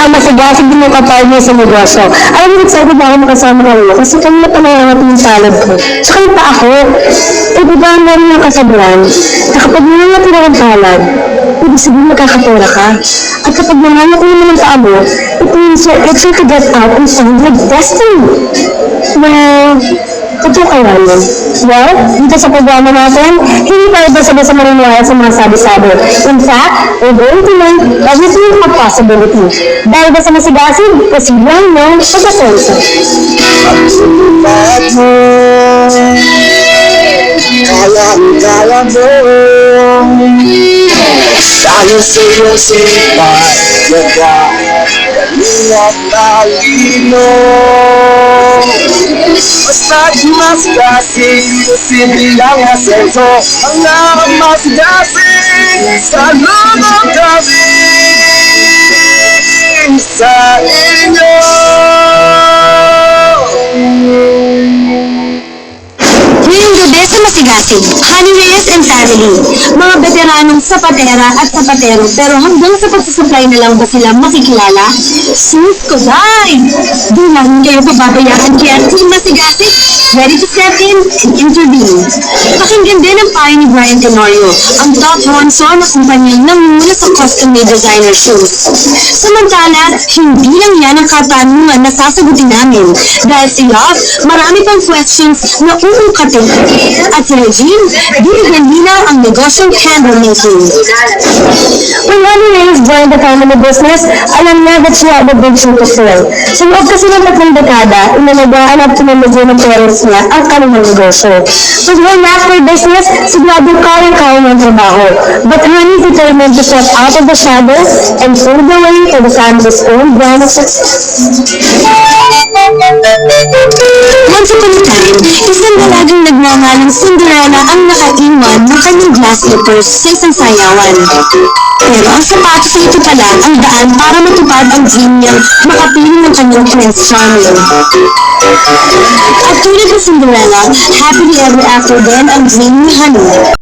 ang masigasig din yung kapartner sa negosyo. Alam mo, excited ako makasama ka rin kasi kanina pa nangangat yung salad ko. Tsaka pa ako. Eh, di ba meron yung kasabihan na kapag nangangat ka ng palad, ibig sabihin magkakatora ka. At kapag nangangat mo naman sa amo, it means you're itching to get out and find your destiny. Well, totoo kaya yun. Well, dito sa programa natin, hindi tayo basta-basta maniniwala sa mga sabi-sabi. In fact, we're going to learn everything a possibility. Dahil ba sa masigasig, posible lang no, pagkakonsa. Kaya mo tayo sa'yo sipag yaga Kalingat talino Basta't mas gasig Posible ang asenso Ang mas gasig Sa lubog kami Sa inyo Ngayong gabi sa Masigasig, Honey Reyes and Family. Mga veteranong sapatera at sapatero, pero hanggang sa pagsusupply na lang ba sila makikilala? Sus ko, day! Di lang kayo pababayaan kaya Team Masigasig, ready to step in and intervene. Pakinggan din ang payo ni Brian Tenorio, ang top sponsor na kumpanyang namuna sa custom-made designer shoes. Samantala, hindi lang yan ang katanungan na sasagutin namin. Dahil si Love, marami pang questions na uungkatin. At si Regine, binigyan nila ang negosyong candle making. When Honey Reyes joined the family business, alam niya that she had a big shoe to fill. Sa loob kasi ng 3 dekada, inalagaan at pinamagyan ng parents niya ang kanilang negosyo. With her knack for business, sigurado kaya-kaya ng trabaho. But Honey is determined to step out of the shadows and pave the way for the family's own brand of success. Once upon a time, isang dalagang nagngangalang Cinderella ang nakaiwan ng kanyang glass slippers sa isang sayawan. Pero ang sapatos na ito pala ang daan para matupad ang dream niyang makapiling ng kanyang Prince Charming. At tulad ng Cinderella, happily ever after din ang dream ni Honey.